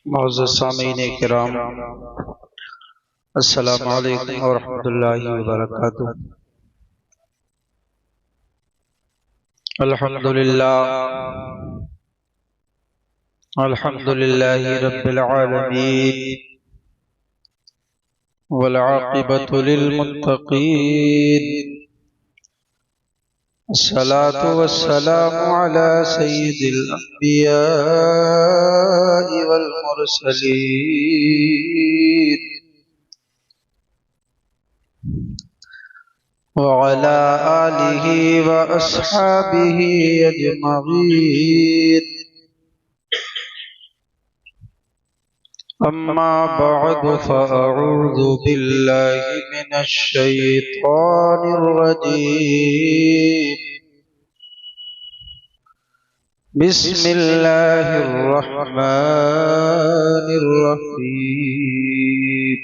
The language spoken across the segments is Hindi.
मुअज़्ज़ज़ सामीईन किराम, अस्सलामु अलैकुम व रहमतुल्लाहि व बरकातुहू। अल्हम्दुलिल्लाहि रब्बिल आलमीन वल आक़िबतु लिल मुत्तक़ीन। अस्सलातु वस्सलामु अला सय्यिदिल अंबिया'i वल मुरसलीन व अला आलिहि व अस्हाबिहि अजमईन। अम्मा बअदु फ़अऊज़ु बिल्लाहि मिनश शैतानिर रजीम। बिस्मिल्लाहिर रहमानिर रहीम।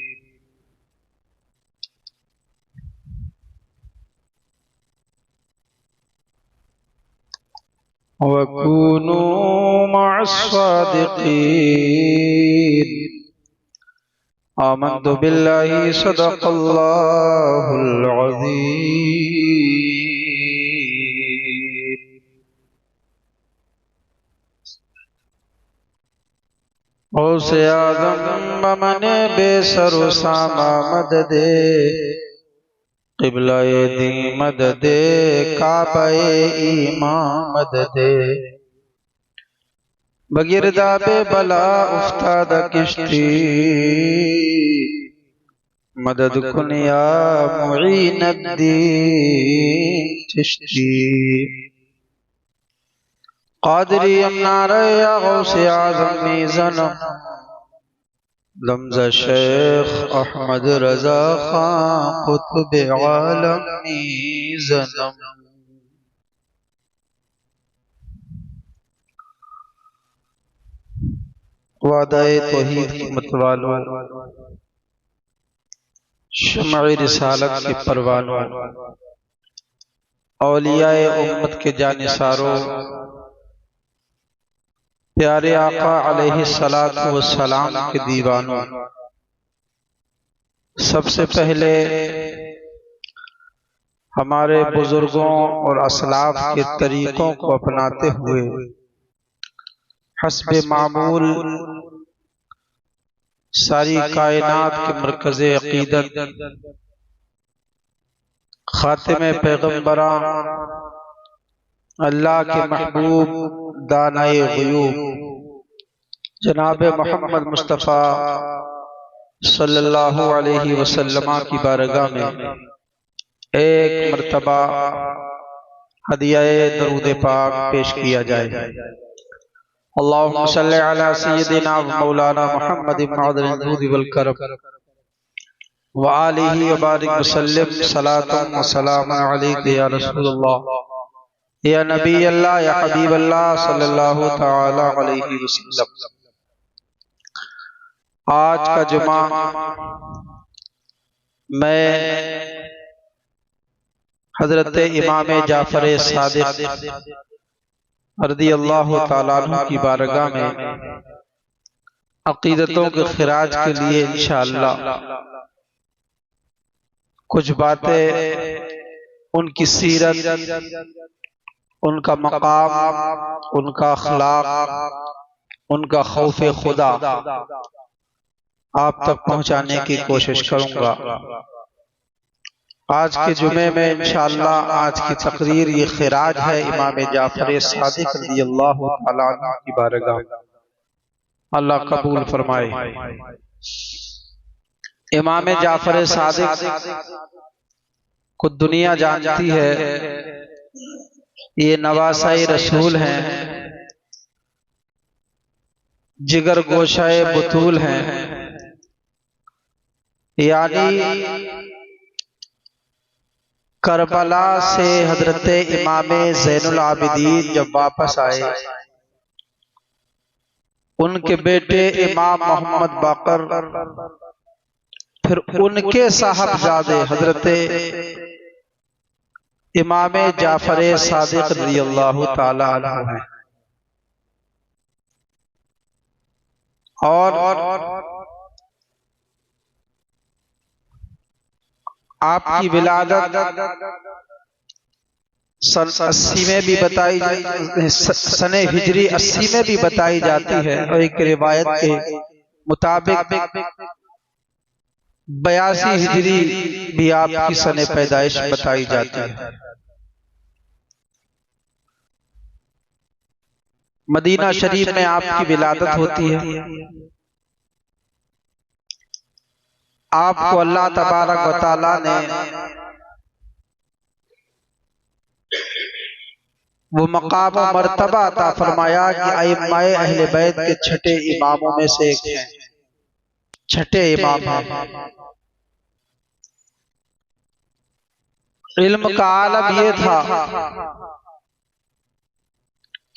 वकूनू मअस्सादिक़ीन। आमन्तु बिल्लाहि सदक़ल्लाहुल अज़ीम। गौसे आज़म बमने बेसरो सामा मददे, क़िबलाए दी मददे, काबाए ईमान मददे। बगिरदाबे बला उफ्तादा किश्ती, मदद कुन या मुईनुद्दीन चिश्ती। क़ादरी अमनारे या गौसे आज़म मीज़नम, लम्ज़ा शेख अहमद रज़ा खां क़ुत्ब आलम मीज़नम। वादाए तौहीद की मतवालों, शम्अ-ए रिसालत के परवानों, औलियाए उम्मत के जानिसारों, प्यारे आका अलैहिस्सलातु वस्सलाम के दीवानों, सबसे पहले हमारे बुजुर्गों और असलाफ के तरीकों को अपनाते हुए हस्बे मामूल सारी कायनात के मरकज़े अक़ीदत खातिमे पैगम्बरान अल्लाह के महबूब दानाए ग़ुयूब जनाब मोहम्मद मुस्तफ़ा सल्लल्लाहु अलैहि वसल्लम की बारगाह में एक मर्तबा हदियाए दरूद पाक पेश किया जाए। अल्लाहुम्मा सल्लि अला सय्यिदिना व मौलाना मुहम्मद इब्न अब्दुल जूद वल करम व आलिहि व बारिक व सल्लिम सलातन व सलामन अलैका या रसूलल्लाह या नबी अल्लाह या हबीब अल्लाह सल्लल्लाहु तआला अलैहि वसल्लम। आज का जुमा मैं हजरत इमाम जाफर सादिक रज़ियल्लाहु ताला अन्हु की बारगाह में अक़ीदतों के खिराज के लिए इंशाअल्लाह कुछ बातें उनकी सीरत, उनका मकाम, उनका अखलाक, उनका खौफ खुदा आप तक पहुंचाने की कोशिश करूंगा। आज के जुमे में इंशाअल्लाह आज की तकरीर ये खिराज है इमाम जाफर सादिक रज़ियल्लाहु ताला अन्हु की बारगाह। अल्लाह कबूल फरमाए। इमाम जाफर सादिक को दुनिया जानती है, ये नवासाए रसूल हैं, जिगर गोशाए बुतूल हैं, यानी करबला से हजरत इमाम ज़ैनुल आबिदीन जब वापस आए, उनके बेटे इमाम मोहम्मद बाकर, फिर उनके साहबजादे हजरत इमाम जाफर सादिक रज़ियल्लाहु ताला अन्हु हैं। और आपकी विलादत सन 80 में भी बताई, सने हिजरी 80 में भी बताई जाती है, और एक रिवायत के मुताबिक 82 हिजरी भी आपकी सने पैदाइश बताई जाती है। मदीना शरीफ में आपकी विलादत होती है। आपको अल्लाह तबारक व तआला ने वो मकाम और मर्तबा अता फरमाया कि अइम्माए अहले बैत के छठे इमामों में से एक हैं, छठे इमाम हैं। इल्म का आलम ये था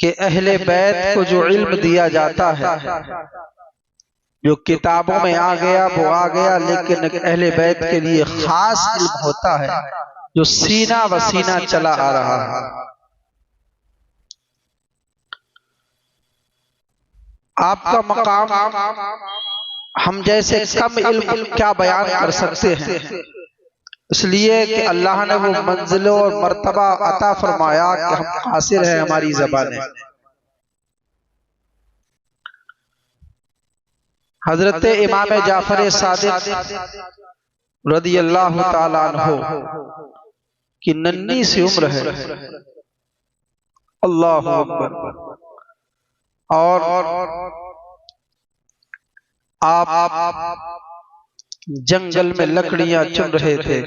कि अहले बैत को जो इल्म दिया जाता है, जो किताबों में आ गया वो आ गया, लेकिन अहले बैत के लिए खास इल्म होता है जो सीना व सीना चला आ रहा है। आपका मकाम हम जैसे कम इल्म क्या बयान कर सकते हैं, इसलिए कि अल्लाह ने वो मंजिलों और मर्तबा अता फरमाया कि हम कासिर हैं हमारी ज़बानें। हजरत इमाम जाफर सादिक रज़ियल्लाहु ताला अन्हु की नन्ही सी उम्र है, अल्लाहु अकबर। और आप जंगल में लकड़ियां चुन रहे थे।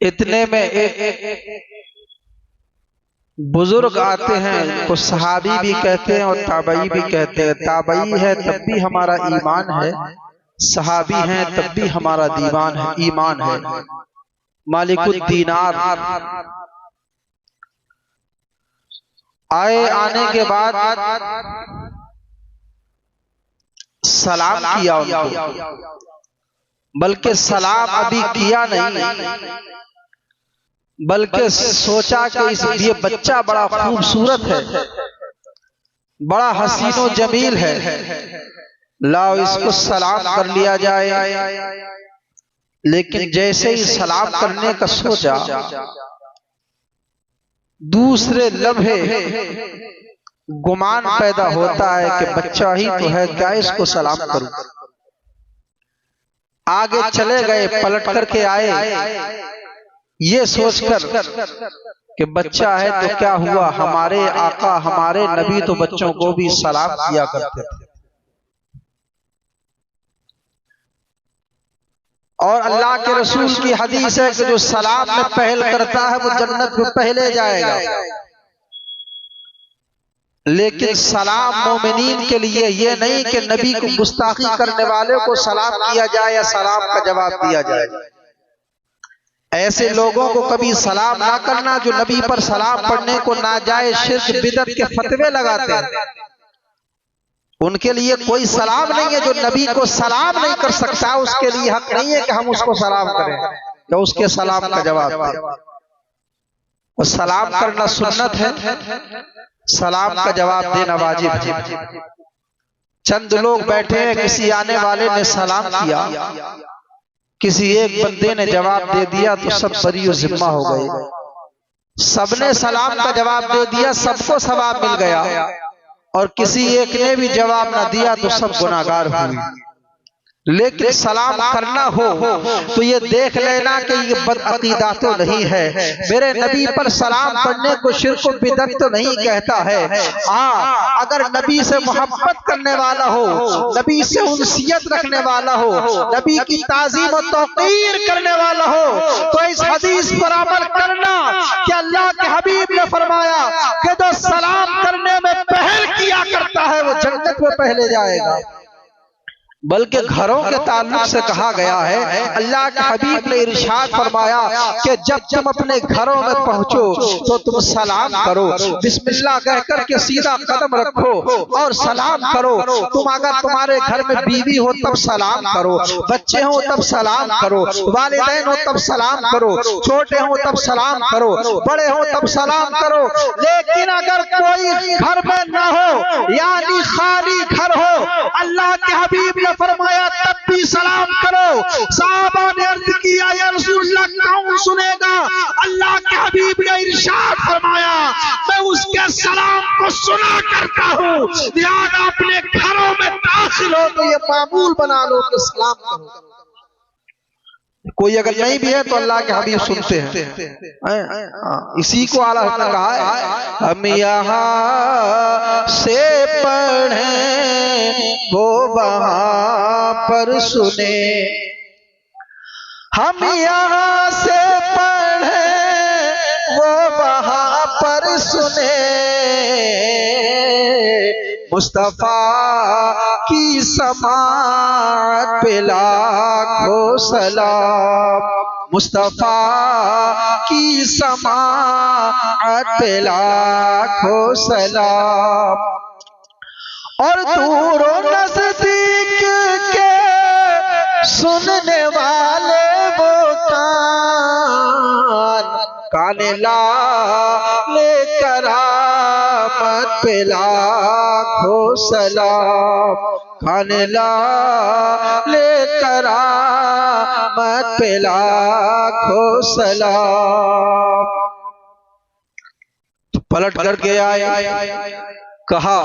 इतने में एक बुजुर्ग आते हैं, को सहाबी भी कहते हैं और ताबई भी कहते हैं। ताबई है तब भी हमारा ईमान है, सहाबी है तब भी हमारा दीवान है, ईमान है। मालिकुद दीनार आए, आने के बाद सलाम किया उनको, बल्कि सलाम अभी किया नहीं, बल्कि सोचा कि ये बच्चा बड़ा खूबसूरत है, बड़ा हसीनो जमील है, लाओ इसको सलाम कर लिया जाए। लेकिन जैसे ही सलाम करने का सोचा, दूसरे लम्हे गुमान पैदा होता है कि बच्चा ही तो है, क्या इसको सलाम करूं। आगे चले गए, पलट करके आए, ये सोचकर कि बच्चा है तो क्या हुआ, हमारे आका हमारे नबी तो बच्चों को भी सलाम किया करते थे। और अल्लाह के रसूल की हदीस है कि जो सलाम में पहल करता है वो जन्नत में पहले जाएगा। लेकिन सलाम मोमिनीन के लिए ये नहीं कि नबी को गुस्ताखी करने वाले को सलाम किया जाए या सलाम का जवाब दिया जाए। ऐसे लोगों को कभी सलाम ना करना जो नबी पर सलाम पढ़ने को नाजायज शिर्क बिदअत के फतवे लगाते हैं, उनके लिए कोई सलाम नहीं है। जो नबी को सलाम नहीं कर सकता उसके लिए हक नहीं है कि हम उसको सलाम करें या उसके सलाम का जवाब दें। और सलाम करना सुन्नत है, सलाम का जवाब देना वाजिब है। चंद लोग बैठे हैं, किसी आने वाले ने सलाम किया, किसी एक बंदे ने जवाब दे दिया तो सब बरी और जिम्मा हो गए। सबने सलाम का जवाब दे दिया, सबको सवाब मिल गया, और किसी एक ने भी जवाब ना दिया तो सब गुनाहगार हुए। लेकिन सलाम करना हो तो ये देख लेना कि ये बदअकीदा तो नहीं है, मेरे नबी पर सलाम पढ़ने को शिर्क और बिदअत तो नहीं कहता है। हाँ, अगर नबी से मोहब्बत करने वाला हो, नबी से उनसियत रखने वाला हो, नबी की ताज़ीम और तौक़ीर करने वाला हो, तो इस हदीस पर अमल करना कि अल्लाह के हबीब ने फरमाया कि जो सलाम करने में पहल किया करता है वो जन्नत में पहले जाएगा। बल्कि घरों के ताल्लुक से कहा गया है। अल्लाह के हबीब ने इरशाद फरमाया कि जब तुम अपने घरों में पहुंचो तो तुम सलाम करो, बिस्मिल्लाह कहकर के सीधा कदम रखो और सलाम करो। तुम अगर तुम्हारे घर में बीवी हो तब सलाम करो, बच्चे हो तब सलाम करो, वालिदैन हो तब सलाम करो, छोटे हो तब सलाम करो, बड़े हो तब सलाम करो। लेकिन अगर कोई घर में न हो यानी खाली घर हो, अल्लाह के हबीब ने फरमाया तब भी सलाम करो। साहबा ने अर्ज किया या रसूलल्लाह कौन सुनेगा? अल्लाह के हबीब ने इरशाद फरमाया मैं उसके सलाम को सुना करता हूँ, लिहाजा अपने घरों में दाखिल हो तो ये मामूल बना लो कि सलाम करो। कोई अगर नहीं भी है तो अल्लाह के हबीब सुनते हैं। इसी को आला ने कहा है हम यहाँ से पढ़े वो वहां पर सुने, हम यहाँ से पढ़े वो वहां पर सुने, मुस्तफा की समात पे लाखों सलाम, मुस्तफा की समात पे लाखों सलाम। और दूरों नजदीक के सुनने वाले वो कान ले करामत पे लाखों सलाम, कान ले करामत पे लाखों सलाम। पलट करके आए, कहा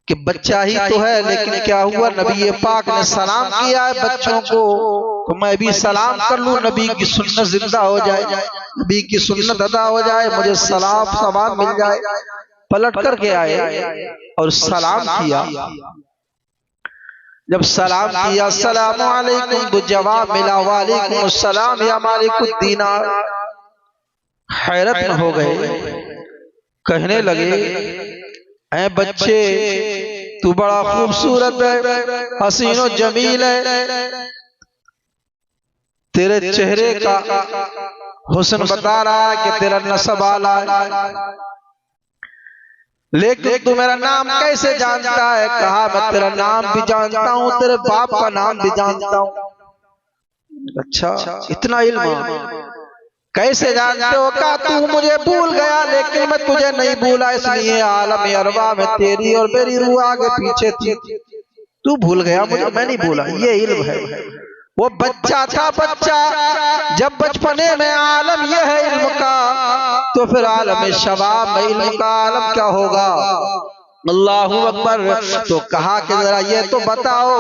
कि बच्चा ही तो है, लेकिन क्या हुआ नबी पाक ने सलाम किया है बच्चों को तो मैं भी सलाम कर लूं, नबी की सुन्नत जिंदा हो जाए, नबी की सुन्नत अदा हो जाए, मुझे सलाम सवाब मिल जाए। पलट करके आए और सलाम किया। जब सलाम किया अस्सलामु अलैकुम तो जवाब मिला वालेकुम अस्सलाम या मालिकुद्दीन। हैरत में हो गए, कहने लगे ऐ बच्चे तू बड़ा खूबसूरत है, हसीनो जमील है, तेरे चेहरे का हुस्न बता रहा है कि तेरा नस्ब आला है, लेकिन तू मेरा नाम कैसे जानता है? कहा मैं तेरा नाम भी जानता हूँ, तेरे बाप का नाम भी जानता हूँ। अच्छा इतना इल्म कैसे जानते हो? कहा तू मुझे भूल गया लेकिन मैं तुझे नहीं भूला, इसलिए आलम अरवा में तेरी और मेरी रूह आगे पीछे थी, तू भूल गया मुझे, मैं नहीं भूला। ये इल्म है। वो बच्चा था, बच्चा जब बचपने में आलम ये है इल्म का, तो फिर आलम शबाब में इल्म का आलम क्या होगा? अल्लाहु अकबर। तो कहा कि जरा ये तो बताओ,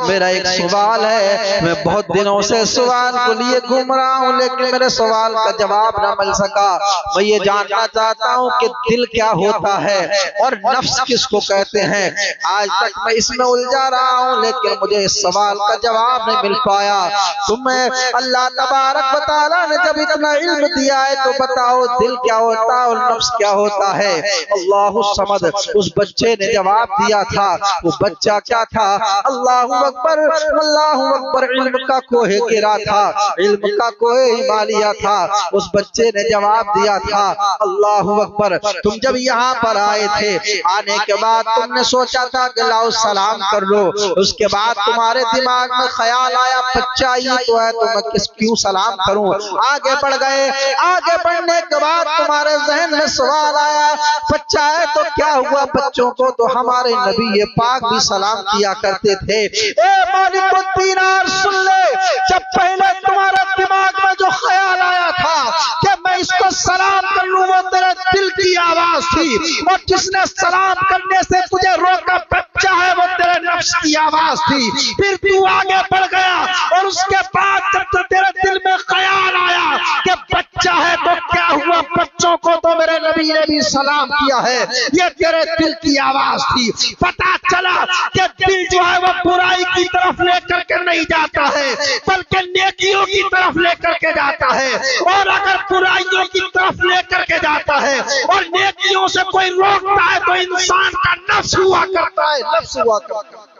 मेरा एक सवाल है, मैं बहुत दिनों से सवाल को लिए घूम रहा हूँ लेकिन मेरे सवाल का जवाब ना मिल सका। मैं ये जानना चाहता हूँ कि दिल क्या होता है और नफ्स किसको कहते हैं। आज तक मैं इसमें उलझा रहा हूँ लेकिन मुझे इस सवाल का जवाब नहीं मिल पाया। तुम्हें अल्लाह तबारक व तआला ने जब इतना इल्म दिया है तो बताओ दिल क्या होता है और नफ्स क्या होता है। अल्लाहु समद। उस बच्चे ने जवाब दिया था। वो बच्चा क्या था? अल्लाहु अकबर, अल्लाहु अकबर। इल्म का कोहे गिरा था, इल्म का कोहे हिमालया था। उस बच्चे ने जवाब दिया था अल्लाहु अकबर। तुम जब यहाँ पर आए थे, आने के बाद तुमने सोचा था कि लाओ सलाम कर लो, उसके बाद तुम्हारे दिमाग में ख्याल आया बच्चा ही तो है तो मैं क्यों सलाम करूं। आगे बढ़ गए, आगे बढ़ने के बाद तुम्हारे जहन में सवाल आया बच्चा है तो क्या हुआ, बच्चों को तो हमारे नबी ये पाक भी सलाम किया करते थे। ए मालिकुद्दीन सुन ले, जब पहले तुम्हारे दिमाग में जो ख्याल आया था कि मैं इसको सलाम कर लूं, वो तेरे दिल की आवाज थी, और जिसने सलाम करने से तुझे रोका बच्चा है वो तेरे नफ्स की आवाज थी। फिर तू आगे बढ़ गया और उसके बाद जब तो तेरे दिल में ख्याल आया कि बच्चा है तो क्या हुआ, बच्चों को तो मेरे नबी ने भी सलाम किया है, ये तेरे दिल की आवाज थी। पता चला कि दिल जो है वो बुराई की तरफ लेकर के नहीं जाता है बल्कि नेकियों की तरफ लेकर के जाता है, और अगर बुराइयों की तरफ लेकर के जाता है और नेकियों से कोई रोकता है तो इंसान का नफ्स हुआ करता है, नफ्स हुआ करता है।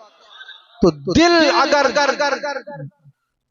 तो दिल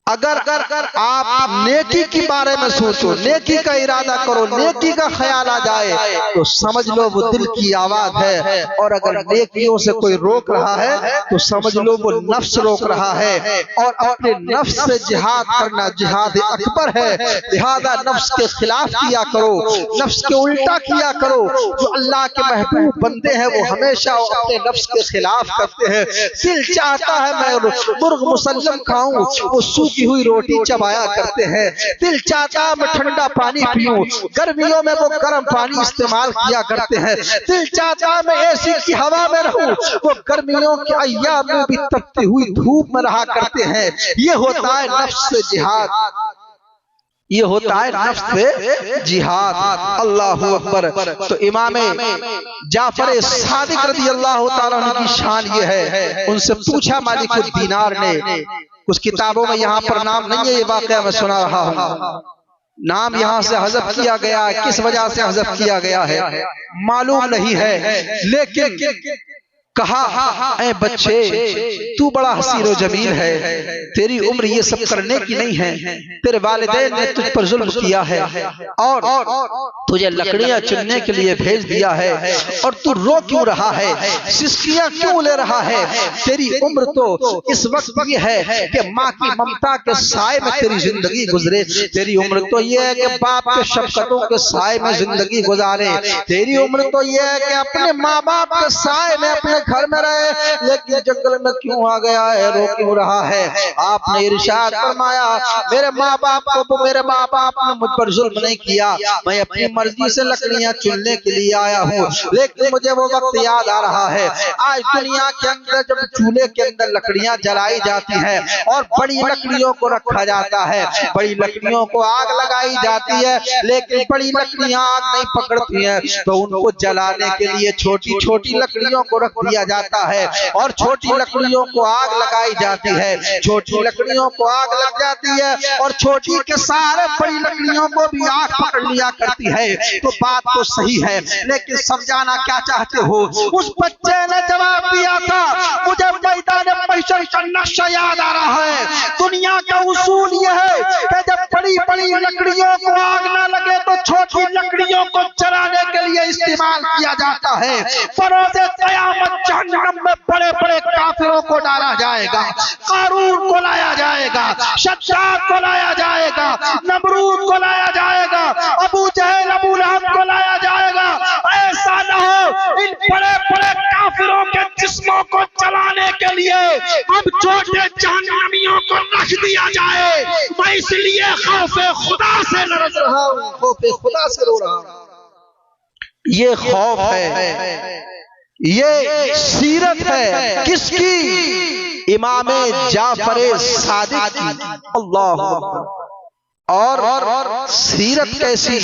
अगर आप नेकी के बारे में सोचो, नेकी का इरादा करो, नेकी का ख्याल आ जाए तो समझ लो वो दिल की आवाज है। और अगर नेकियों से कोई रोक रहा है तो समझ लो वो नफ्स रोक रहा है। और अपने नफ्स से जिहाद करना जिहाद अकबर है। लिहाजा नफ्स के खिलाफ किया करो, नफ्स के उल्टा किया करो। जो अल्लाह के महबूब बंदे हैं वो हमेशा अपने नफ्स के खिलाफ करते हैं। दिल चाहता है मैं मुर्ग मुसल्लम खाऊं, वो सूखी हुई रोटी चबाया करते हैं। दिल चाहता है मैं ठंडा पानी पीऊं, गर्मियों में वो गर्म पानी इस्तेमाल किया करते हैं। दिल चाहता है मैं एसी की हवा में रहूं, वो गर्मियों के अय्याम में भी तपती हुई धूप में रहा करते हैं। ये होता है नफ्स से जिहाद, ये होता है नफ्स से जिहाद। अल्लाहु अकबर। तो इमाम जाफर सादिक रज़ी अल्लाह तआला अन्हु की शान ये है। उनसे पूछा मालिकुद दीनार ने, कुछ किताबों में यहाँ पर नाम नहीं है, ये वाकया मैं सुना रहा हूँ, नाम यहाँ से हज़फ किया गया है। किस वजह से हज़फ किया गया है मालूम नहीं है, लेकिन कहा ऐ बच्चे तू बड़ा हसीन व जमील है, तेरी उम्र ये सब करने की नहीं है। तेरे वालिदैन ने तुझ पर जुल्म किया है और तुझे लकड़ियां चुनने के लिए भेज दिया है, और तू रो क्यों रहा है, सिसकियां क्यों ले रहा है? तेरी उम्र तो इस वक्त ये है कि माँ की ममता के साए में तेरी जिंदगी गुजरे। तेरी उम्र तो ये है कि बाप के शफकतों के साए में जिंदगी गुजारे। तेरी उम्र तो ये है कि अपने माँ बाप के साए में अपने घर में रहे, लेकिन जंगल में क्यों आ गया है, रो क्यों रहा है? आपने इरशाद फरमाया मेरे माँ बाप ने मुझ पर जुल्म नहीं किया, मैं अपनी मर्जी से लकड़ियां चुनने के लिए आया हूँ। लेकिन मुझे वो वक्त याद आ रहा है, आज दुनिया के अंदर जब चूल्हे के अंदर लकड़ियां जलाई जाती है और बड़ी लकड़ियों को रखा जाता है, बड़ी लकड़ियों को आग लगाई जाती है, लेकिन बड़ी लकड़ियां आग नहीं पकड़ती हैं, तो उनको जलाने के लिए छोटी छोटी लकड़ियों को रख दिया जाता है और छोटी लकड़ियों को आग लगाई जाती है। छोटी लकड़ियों को आग लग जाती है और छोटी के सारे बड़ी लकड़ियों को भी आग पकड़ लिया करती है। तो बात तो सही है, लेकिन समझाना क्या चाहते हो? उस बच्चे ने जवाब दिया था मुझे मैदान महशर का नक्शा याद आ रहा है। दुनिया का उसूल यह है कि जब बड़ी बड़ी लकड़ियों को आग ना लगे तो छोटी लकड़ियों को जलाने के लिए इस्तेमाल किया जाता है। फरोज़े क़यामत जहन्नम में बड़े बड़े काफिरों को डाला जाएगा, कारून को लाया जाएगा, शद्दाद को लाया जाएगा, नमरूद को लाया जाएगा, अबू जहल अबू लहब को लाया जाएगा। ऐसा न हो इन बड़े बड़े काफिरों के जिस्मों को जलाने के लिए अब छोटे जहन्नमियों को रख दिया जाए। मैं इसलिए खौफे खुदा से लड़ रहा हूँ, खौफे खुदा से रो रहा हूँ। ये खौफ है, ये सीरत है किसकी? इमाम जाफर सादिक की। अल्लाह और सीरत कैसी?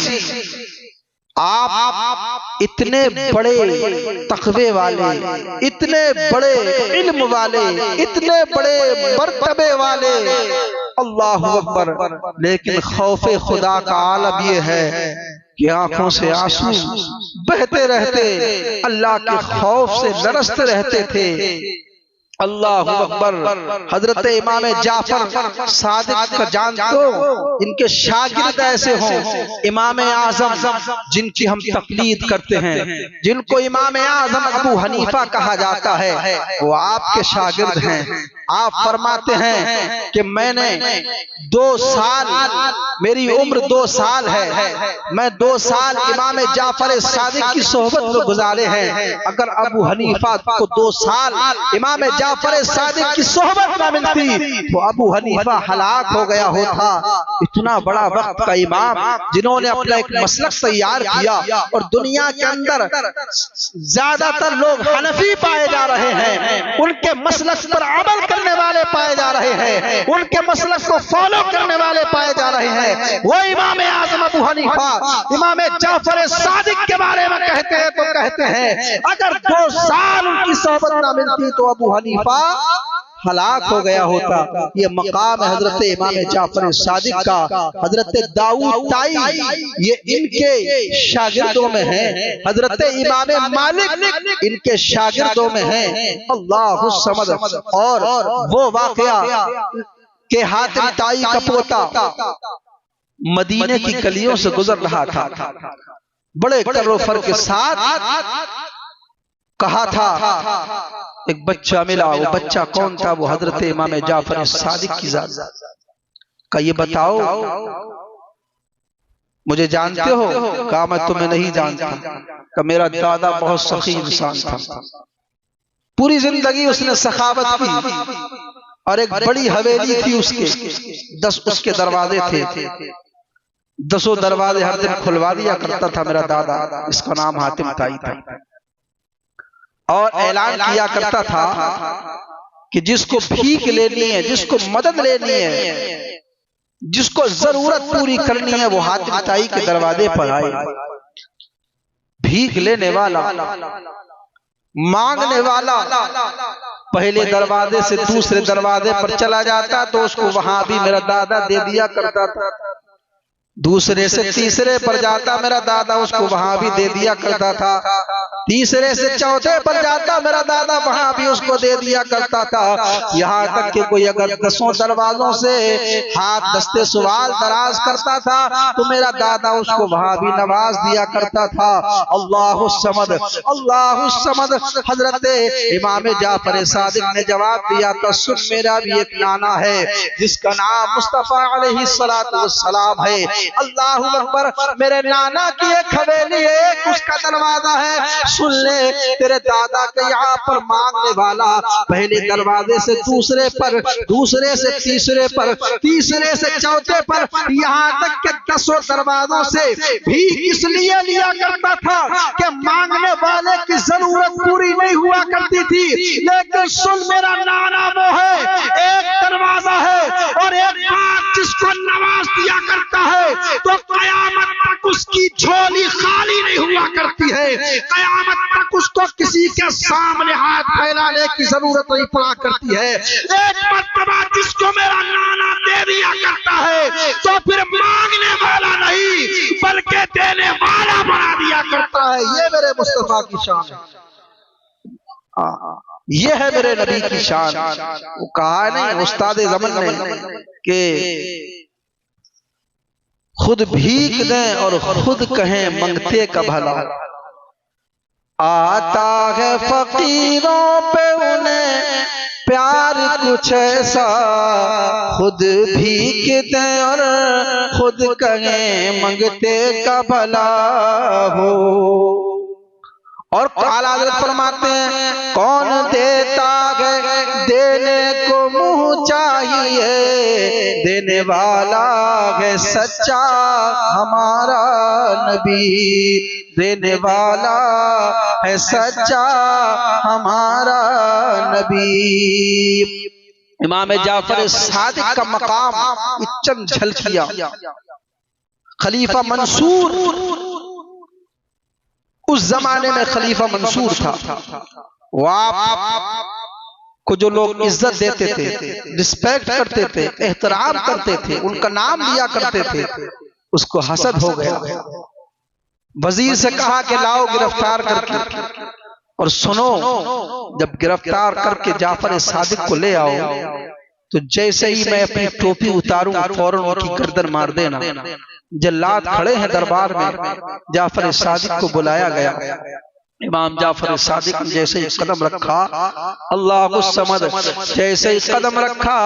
आप इतने बड़े तक़वे वाले, इतने बड़े इल्म वाले, इतने बड़े मर्तबे वाले, अल्लाह अकबर, लेकिन खौफे खुदा का आलम ये है कि आंखों से आंसू बहते रहते, अल्लाह के खौफ से लरसते रहते थे। अल्लाह अकबर। हजरत इमाम जाफर सादिक का जानते हो, इनके शागिर्द ऐसे हों, इमाम आजम जिनकी हम तकलीद करते हैं, जिनको इमाम आजम अबू हनीफा कहा जाता है, वो आपके शागिर्द हैं। आप फरमाते हैं कि मैंने 2 साल, मेरी उम्र 2 साल है, मैं 2 साल इमाम जाफर सादिक की सोहबत में गुजारे हैं। अगर अबू हनीफा को 2 साल इमाम जाफर सादिक की सोहबत न मिलती तो अबू हनीफा हलाक हो गया होता। इतना बड़ा वक्त का इमाम जिन्होंने अपना एक मसलक तैयार किया, और दुनिया के अंदर ज्यादातर लोग हनफी पाए जा रहे हैं, उनके मसलक पर अमल करने वाले पाए जा रहे हैं, उनके मसलक को फॉलो करने वाले पाए जा रहे हैं। वो इमाम आज़म अबू हनीफा इमाम जाफर सादिक के बारे में कहते हैं तो कहते हैं अगर 2 साल उनकी सोहबत ना मिलती तो अबू हनीफा हलाक हो गया होता। ये मकाम है हजरत इमाम जाफर सादिक का, हजरत दाऊद ताई ये इनके शागिर्दों में है, हजरत इमाम मालिक इनके शागिर्दों में है। अल्लाहु समद। और वो वाकया के हातिम ताई का पोता मदीने की गलियों से गुजर रहा था, बड़े करोफर के साथ कहा था, एक बच्चा मिला। वो बच्चा कौन था? वो हजरत इमाम जाफर सादिक की जात का। ये बताओ मुझे जानते हो? कहा मैं तुम्हें नहीं जानता। का मेरा दादा बहुत सखी इंसान था, पूरी जिंदगी उसने सखावत की और एक बड़ी हवेली थी उसके, 10 उसके दरवाजे थे, 10 दरवाजे हर दिन खुलवा दिया करता था मेरा दादा। इसका नाम हातिम ताई था। और ऐलान किया करता था कि जिसको भीख लेनी है, जिसको मदद लेनी है, जिसको जरूरत पूरी करनी है, वो हातिम ताई के दरवाजे पर आए। भीख लेने वाला, मांगने वाला पहले दरवाजे से दूसरे दरवाजे पर चला जाता तो उसको वहां भी मेरा दादा दे दिया करता था। दूसरे से तीसरे पर जाता मेरा दादा, उसको वहां भी दे दिया करता था। तीसरे से चौथे पर जाता मेरा दादा, वहां भी उसको दे दिया करता था। यहाँ तक कि कोई अगर 10 दरवाजों से हाथ दस्ते सवाल दराज करता था तो मेरा दादा उसको वहां भी नवाज दिया करता था। अल्लाहु समद, अल्लाहु समद। हजरत इमाम जाफर सादिक ने जवाब दिया था, सुन मेरा भी एक नाना है जिसका नाम मुस्तफा अलैहिस्सलातु वस्सलाम है। अल्लाहु अकबर। मेरे नाना की एक हवेली है, उसका दरवाजा है, सुन ले। तेरे दादा के यहाँ पर मांगने वाला पहले दरवाजे से दूसरे पर, दूसरे से तीसरे पर, तीसरे से चौथे पर, यहाँ तक के 10 दरवाजों से भी इसलिए लिया करता था कि मांगने वाले की जरूरत पूरी नहीं हुआ करती थी। लेकिन सुन मेरा नाना वो है, एक दरवाजा है और एक बात जिसको नवाज दिया करता है तो कयामत तक उसकी झोली खाली नहीं हुआ करती है। कयामत तक उसको किसी के सामने हाथ फैलाने की जरूरत नहीं पड़ा करती है। एक मर्तबा जिसको मेरा नाना दे दिया करता है तो फिर मांगने वाला नहीं बल्कि देने वाला बना दिया करता है। ये मेरे मुस्तफा की शान है, ये है मेरे नबी की शान। वो कहा नहीं उस्ताद ज़मन ने कि खुद भीख दें और खुद कहें मंगते का भला। आता है फकीरों पे उन्हें प्यार कुछ ऐसा, खुद भीख दें और खुद कहें मंगते का भला हो। और आला हज़रत फरमाते हैं, कौन देता है देने को मुंह चाहिए, देने वाला है सच्चा हमारा नबी, देने वाला है सच्चा हमारा नबी। इमाम जाफर सादिक का मकाम चंद झलकिया। खलीफा मंसूर, उस जमाने में खलीफा मंसूर था, वो आप को जो लोग इज्जत देते थे, रिस्पेक्ट करते थे, एहतराम करते थे, उनका नाम लिया करते थे, उसको हसद हो गया। वजीर से कहा कि लाओ गिरफ्तार करके, और सुनो जब गिरफ्तार करके जाफर सादिक को ले आओ तो जैसे ही मैं अपनी टोपी उतारूं फौरन उनकी गर्दन मार देना। जल्लाद खड़े हैं दरबार में, जाफर सादिक को बुलाया गया। इमाम जाफर सादिक ने जैसे ही कदम रखा, अल्लाह समद, जैसे ही कदम रखा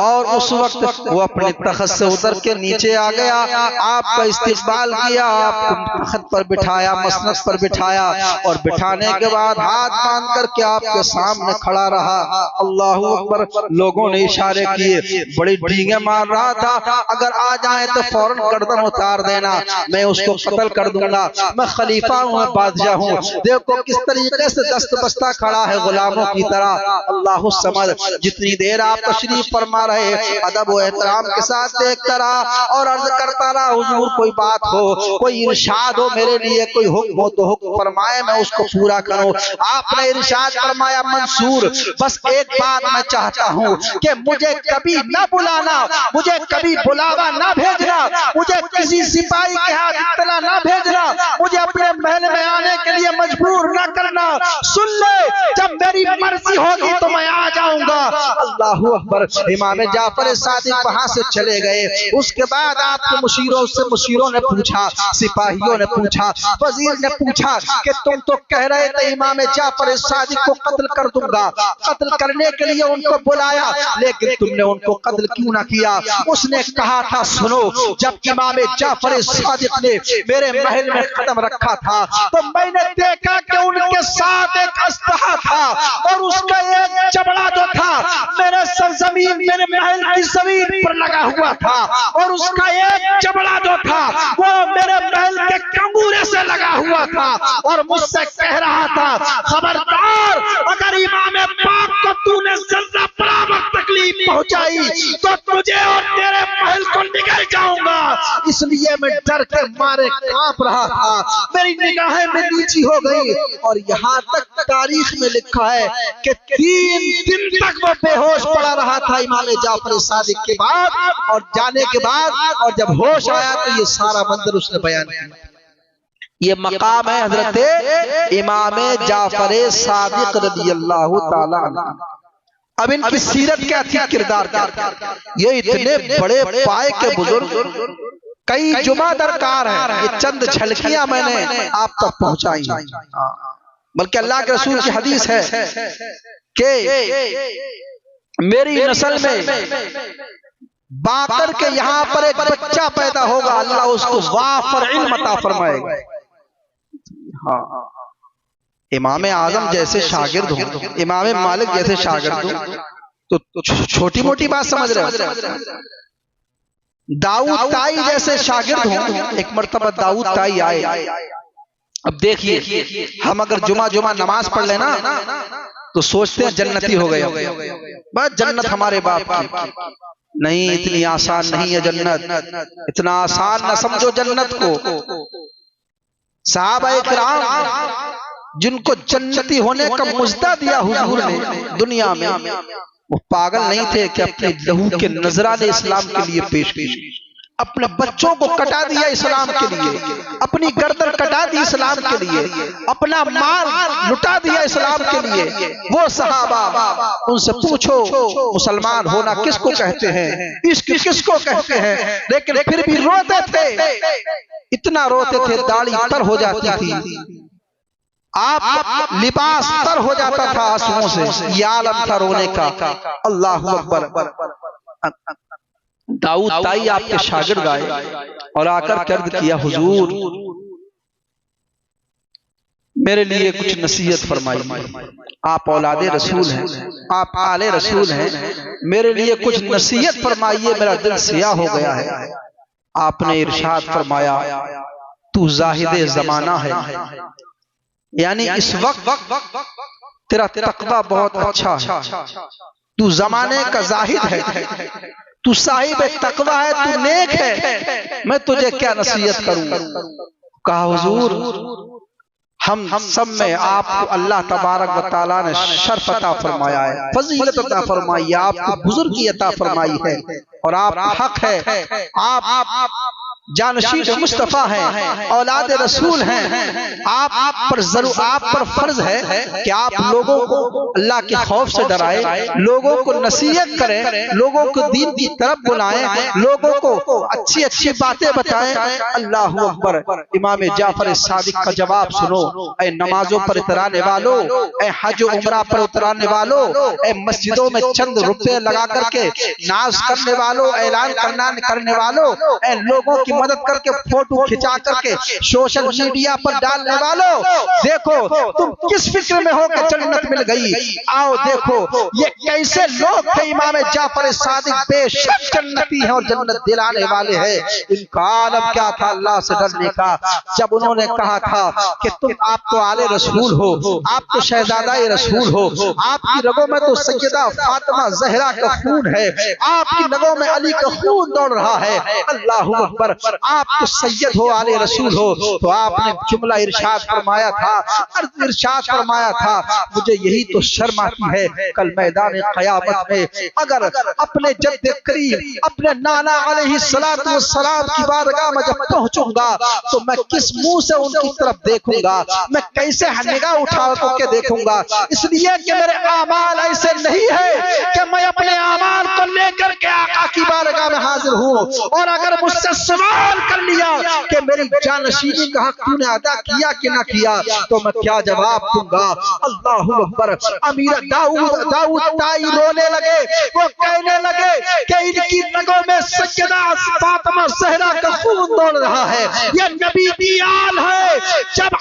और उस वक्त वो अपने तख्त से उतर के नीचे आ गया। आपका इस्तिकबाल किया, आपको तख्त पर बिठाया, मसनद पर बिठाया और बिठाने के बाद हाथ बांध करके आपके सामने खड़ा रहा। अल्लाह अकबर। लोगों ने इशारे किए, बड़ी डींगे मार रहा था, अगर आ जाए तो फौरन गर्दन उतार देना, मैं उसको कत्ल कर दूंगा, मैं खलीफा हूँ, मैं बादशाह हूँ। देखो किस तरीके से दस्त बस्ता खड़ा है गुलामों की तरह। अल्लाहु समद। जितनी देर आप तशरीफ फरमा रहे अदब व एहतराम के साथ देखता रहा और अर्ज करता रहा, हुजूर कोई बात हो, कोई इरशाद हो मेरे लिए, कोई हुक्म हो तो हुक्म फरमाए, मैं उसको पूरा करूं। आपने इरशाद फरमाया, मंसूर बस एक बात मैं चाहता हूं कि मुझे कभी न बुलाना, मुझे कभी बुलावा ना भेजना, मुझे किसी सिपाही के हाथ इत्तला ना भेजना, मुझे अपने महल में आने के लिए मजबूर ना करना। सुन ले, जब मेरी मर्जी होगी तो मैं आ जाऊंगा। अल्लाहू अकबर। इमाम जाफर सादिक वहां से चले गए। उसके बाद आपके मुशीरों ने पूछा, सिपाहियों ने पूछा, वजीर ने पूछा कि तुम तो कह रहे थे इमाम जाफर सादिक को कत्ल कर दूंगा, कत्ल करने के लिए उनको बुलाया, लेकिन तुमने उनको कत्ल क्यों ना किया? उसने कहा था, सुनो, जब इमाम जाफर सादिक ने मेरे महल में कदम रखा था तो मैंने देखा कि उनके साथ एक अस्ता था और उसका एक चबड़ा जो था मेरे सरजमीन, मेरे महल की जमीन पर लगा हुआ था और उसका एक चबड़ा जो था वो मेरे महल के कंगूरे से लगा हुआ था और मुझसे कह रहा था, खबरदार, अगर इमाम पाक को तूने जर्रा बराबर तकलीफ पहुंचाई तो तुझे और तेरे महल को निगल जाऊंगा। इसलिए मैं डर के मारे कांप रहा था, मेरी निगाहें में नीची हो गई और यहाँ तक तारीख में लिखा है कि 3 दिन तक वो बेहोश पड़ा रहा था इमाम जाफर सादिक के बाद, और जाने के बाद और जब होश आया तो ये सारा मंजर उसने बयान किया। ये मकाम है हजरत इमाम जाफर सादिक रदियल्लाहु ताला अन्हु। अब इनकी सीरत क्या थी, किरदार क्या था? ये इतने बड़े पाए के बुजुर्ग, कई जुमा दरकार है, ये चंद झलकियां मैंने आप तक पहुंचाई, बल्कि अल्लाह के रसूल की हदीस है कि मेरी नस्ल में बाकर के यहाँ पर एक बच्चा पैदा होगा, अल्लाह उसको वाफर इल्म अता फरमाएगा। हाँ, इमाम आजम जैसे शागिर्द हो, इमाम मालिक जैसे शागिर्द हो तो छोटी मोटी बात समझ रहे हो। दाऊद ताई जैसे शागिर्द हो, एक मर्तबा दाऊद ताई आए। अब देखिए, हम अगर जुमा नमाज पढ़ लेना तो सोचते हैं जन्नती हो गए, बस जन्नत हमारे बाप की। नहीं, इतनी आसान नहीं है जन्नत, इतना आसान न समझो जन्नत को। सहाबा इकराम जिनको जन्नती होने का मुजदा दिया हुजूर ने दुनिया में, वो पागल नहीं थे कि अपने लहू के नजराने इस्लाम के लिए पेश किए, अपने बच्चों को कटा दिया इस्लाम के लिए, अपनी गर्दन कटा दी इस्लाम के लिए, अपना माल लुटा दिया इस्लाम के लिए। वो सहाबा, उनसे पूछो मुसलमान होना किसको कहते हैं, इश्क किसको कहते हैं, लेकिन फिर भी रोते थे, इतना रोते थे दाढ़ी तर हो जाती थी, आप लिबास तर हो जाता था आंसुओं से, ये आलम था रोने का। अल्लाहु अकबर। दाऊद ताई आपके शागिर्द आए और आकर कर्ज किया, हुजूर मेरे लिए कुछ नसीहत फरमाइए, आप औलादे रसूल हैं, आप आले रसूल हैं, मेरे लिए कुछ नसीहत फरमाइए, मेरा दिल सियाह हो गया है। आपने इरशाद फरमाया, तू जाहिदे जमाना है, यानी इस वक्त तेरा तकवा बहुत अच्छा है, तू जमाने का जाहिद है, तू साहिब तकवा है, तू नेक है, मैं तुझे क्या नसीहत करूं। कहा, हुजूर हम सब में आपको अल्लाह तबारक व तआला ने शर्फ अता फरमाया है, फजीलत अता फरमाई है, आपको बुजुर्गी अता फरमाई है और आप हक है, आप जानशीन मुस्तफा हैं, औलाद रसूल हैं, आप पर फर्ज है कि आप लोगों को अल्लाह के खौफ से डराएं, लोगों को नसीहत करें, लोगों को दीन की तरफ बुलाएं, लोगों को अच्छी अच्छी बातें बताएं। अल्लाहु अकबर। इमाम जाफर सादिक का जवाब सुनो, ऐ नमाजों पर उतराने वालों, ऐ हज उमरा पर उतराने वालों, ऐ मस्जिदों में चंद रुपए लगा करके नाज करने वालों, ऐलान करने वालों, ऐ लोगों की मदद करके फोटो खिंचा करके सोशल मीडिया पर डालने वालों, देखो तुम किस फिक्र में हो कि जन्नत मिल गई। आओ देखो ये कैसे लोग थे। इमाम जाफर सादिक बेशक जन्नती है और जन्नत दिलाने वाले हैं। इनका आलम क्या था अल्लाह से डरने का। जब उन्होंने कहा था कि तुम आप तो आले रसूल हो, आप तो शहजादा रसूल हो, आपकी रगों में तो सैयदा फातिमा ज़हरा का खून है, आपकी रगों में अली का खून दौड़ रहा है। अल्लाहू अकबर, आप तो सैयद हो, आले रसूल हो। तो आपने जुमला इरशाद फरमाया था, इरशाद फरमाया था, मुझे यही तो शर्म आती है कल मैदान क़यामत में अगर अपने जद्द करीम अपने नाना अलैहिस्सलातु वस्सलाम की बारगाह में जब पहुंचूंगा तो मैं किस मुंह से उनकी तरफ देखूंगा, मैं कैसे निगाह उठा के देखूंगा। इसलिए कि मेरे आमाल ऐसे नहीं है कि मैं अपने आमाल को लेकर के आका की बारगाह में हाजिर हूँ और अगर मुझसे सवाल कर लिया कि मेरी जानशीनी का हक तूने अदा किया कि ना किया तो मैं क्या जवाब दूंगा। अल्लाहू अकबर। अमीर दाऊद ताई रोने लगे, वो कहने लगे कि इनकी रगों में सैयदा फातिमा ज़हरा का खून दौड़ रहा है, ये नबी की आल है। जब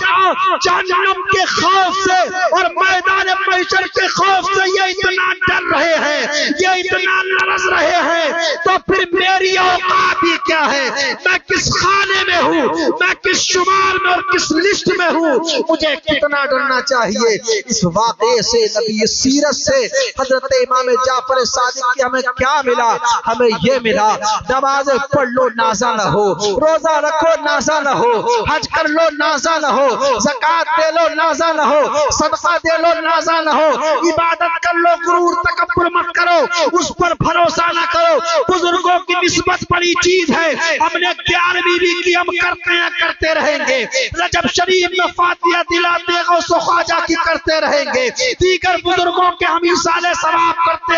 जहन्नम के खौफ से और मैदान महशर के खौफ से ये इतना डर रहे हैं, ये इतना लरज़ रहे हैं, तो फिर मेरी औकात ही क्या है? मैं किस खाने में हूँ, मैं किस शुमार में और किस लिस्ट में हूँ, मुझे कितना डरना चाहिए। इस वाक़े से, नबी सीरत से हजरत इमाम जाफर सादिक की हमें क्या मिला? हमें ये मिला, नमाज़ें पढ़ लो नाज़ा न हो, रोजा रखो नाज़ा न हो, हज कर लो नाज़ा न हो, ज़कात दे लो नाज़ा न हो, सदका दे लो नाज़ा न हो, इबादत कर लो, गुरूर तकब्बुर मत करो, उस पर भरोसा न करो। बुजुर्गों की निस्बत बड़ी चीज है, हमने 11वीं भी की, हम करते रहेंगे। रजब शरीफ में फातिहा दिलाते गौसो ख्वाजा की करते रहेंगे, दीगर बुजुर्गों के हम इसाले सवाब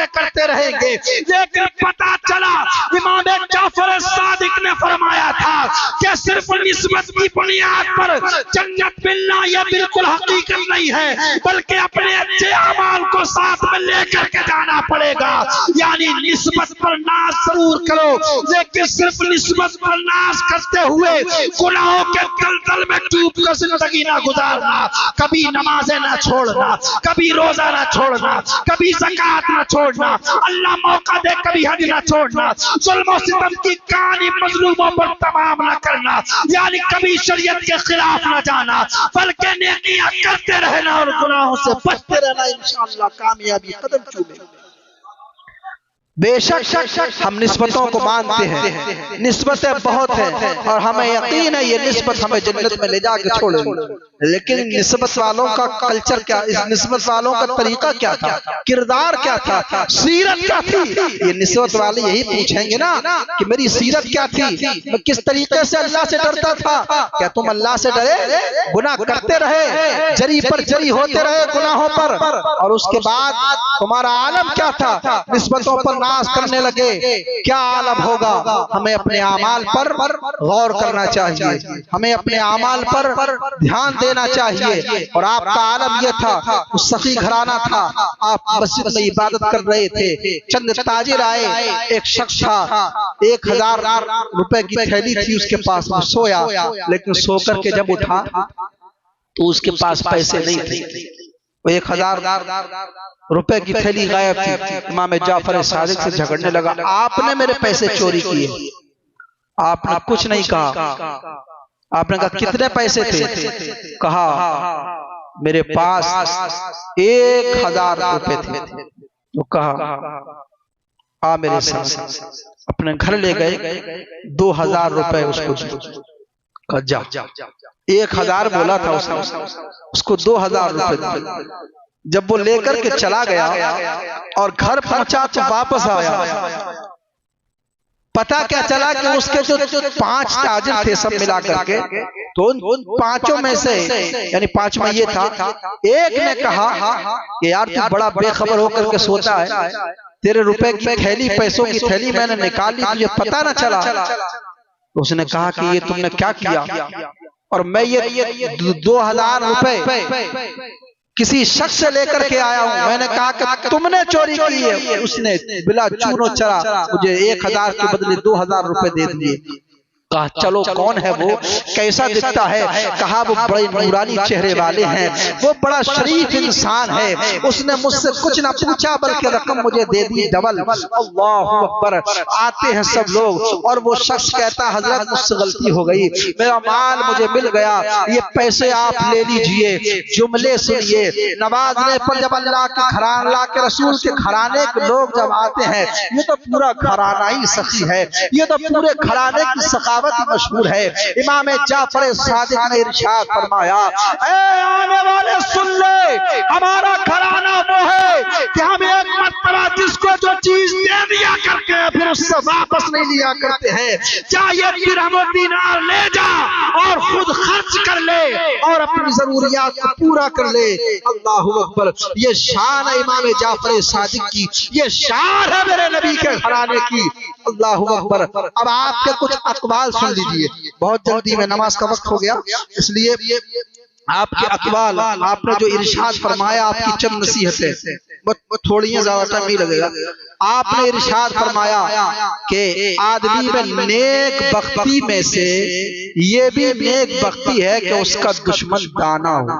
करते रहेंगे। लेकिन पता चला इमाम जाफर सादिक ने फरमाया था कि सिर्फ निस्बत की बुनियाद पर जन्नत मिलना यह बिल्कुल हकीकत नहीं है, बल्कि अपने अच्छे अमाल को साथ में लेकर के जाना पड़ेगा। यानी निस्बत पर नाज जरूर करो, लेकिन सिर्फ निस्बत पर नाज करते हुए गुनाहों के दलदल में डूब कर जिंदगी ना गुजारना। कभी नमाजें ना छोड़ना, कभी रोजा ना छोड़ना, कभी ज़कात ना छोड़ना, अल्लाह मौका दे कभी हज ना छोड़ना, जुल्म और सितम की कहानी मजलूमों पर तमाम ना करना, यानी कभी शरीयत के खिलाफ ना जाना, बल्कि नेकियां करते रहना और गुनाहों से बचते रहना। इंशाअल्लाह कामयाबी कदम चूमेगी। बेशक हम निस्बतों को मानते हैं, निस्बतें बहुत हैं और हमें यकीन है ये निस्बत हमें जन्नत में ले जाकर छोड़ेगी। लेकिन निस्बत वालों का कल्चर क्या, इस निस्बत वालों का तरीका क्या था, किरदार क्या था, सीरत क्या थी? ये निस्बत वाले यही पूछेंगे ना कि मेरी सीरत क्या थी, मैं किस तरीके से अल्लाह से डरता था। क्या तुम अल्लाह से डरे? गुनाह करते रहे, जरी पर जरी होते रहे गुनाहों पर, और उसके बाद तुम्हारा आलम क्या था? निस्बतों पर नाज करने लगे, क्या आलम होगा? हमें अपने आमाल पर गौर करना चाहिए, हमें अपने आमाल पर ध्यान देना चाहिए। और आपका आलम यह था, उस सखी घराना था, आप मस्जिद में इबादत कर रहे थे, चंद ताजिर आए, एक शख्स था, 1000 रुपए की थैली थी उसके पास, वो सोया, लेकिन सोकर के जब उठा तो उसके पास पैसे नहीं थे, वो 1000 रुपए की थैली गायब थी। इमाम जाफर सादिक से झगड़ने लगा, आपने मेरे पैसे चोरी किए। आपने कुछ नहीं कहा, आपने कहा कितने पैसे थे? कहा मेरे पास 1000 रुपए थे। तो कहा आ मेरे साथ, अपने घर ले गए, 2000 रुपए उसको कहा जा। 1000 बोला था उसने, उसको 2000 रुपए। जब वो लेकर के चला गया और घर पहुंचा तो वापस आया, पता क्या चला कि उसके जो 5 ताजिर थे सब मिला करके, तो उन 5 में से, यानी 5 में ये था, एक ने कहा कि यार तू बड़ा बेखबर होकर के सोता है, तेरे रुपए की थैली, पैसों की थैली मैंने निकाल ली, तुझे पता ना चला। तो उसने कहा कि ये तुमने क्या किया? और मैं ये 2000 रुपए किसी शख्स से लेकर के आया हूं। मैंने कहा कि तुमने चोरी की है। उसने बिला चूनो चरा मुझे 1000 के बदले 2000 रुपए दे दिए। कहा चलो कौन है वो, कैसा दिखता है? कहा वो बड़े नूरानी चेहरे वाले हैं, वो बड़ा शरीफ इंसान है। उसने मुझसे कुछ ना पूछा बल्कि रकम मुझे दे दी डबल। अल्लाहु अकबर। आते हैं सब लोग और वो शख्स कहता हजरत मुझसे गलती हो गई, मेरा माल मुझे मिल गया, ये पैसे आप ले लीजिए। जुमले सुनिए, नवाजने पर जब अल्लाह के घराने, अल्लाह के रसूल के घराने के लोग जब आते हैं, ये तो पूरा घराना ही सखी है, ये तो पूरे घराने की सखावत मशहूर है। इमाम जाफर सादिक ने इरशाद फरमाया, ए आने वाले सुन ले, हमारा घराना वो है कि हम एक मर्तबा जिसको जो चीज दे दिया करते हैं फिर उससे वापस नहीं लिया करते हैं। चाहिए दिरहम दीनार ले जा और खुद खर्च कर ले और अपनी जरूरियात को पूरा कर ले। अल्लाहु अकबर। ये शान है इमाम जाफर सादिक की, ये शान है मेरे नबी के घराने की। अल्लाहु अकबर। अब आपके कुछ अकवाल सुन लीजिए, बहुत जल्दी में नमाज का वक्त हो गया इसलिए आपके अकवाल, आपने जो इरशाद फरमाया, आपकी चंद नसीहतें, थोड़ी ज्यादा टाइम नहीं लगेगा। आपने इरशाद फरमाया कि आदमी में नेक बख्ती में से ये भी नेक बख्ती है कि उसका दुश्मन दाना हो,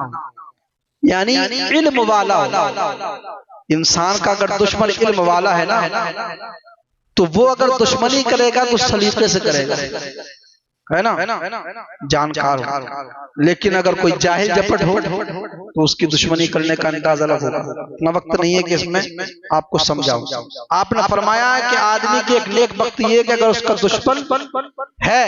यानी इल्म वाला हो। इंसान का अगर दुश्मन इल्म वाला है ना, तो वो अगर दुश्मनी करेगा तो सलीके से करेगा, है ना, जानकार हो। लेकिन अगर कोई जाहिल जपट हो तो उसकी दुश्मनी करने का अंदाजा होगा। इतना वक्त नहीं है कि इसमें आपको समझाऊं। आपने फरमाया है कि आदमी की एक नेक बख्ती है कि अगर उसका दुश्मन है,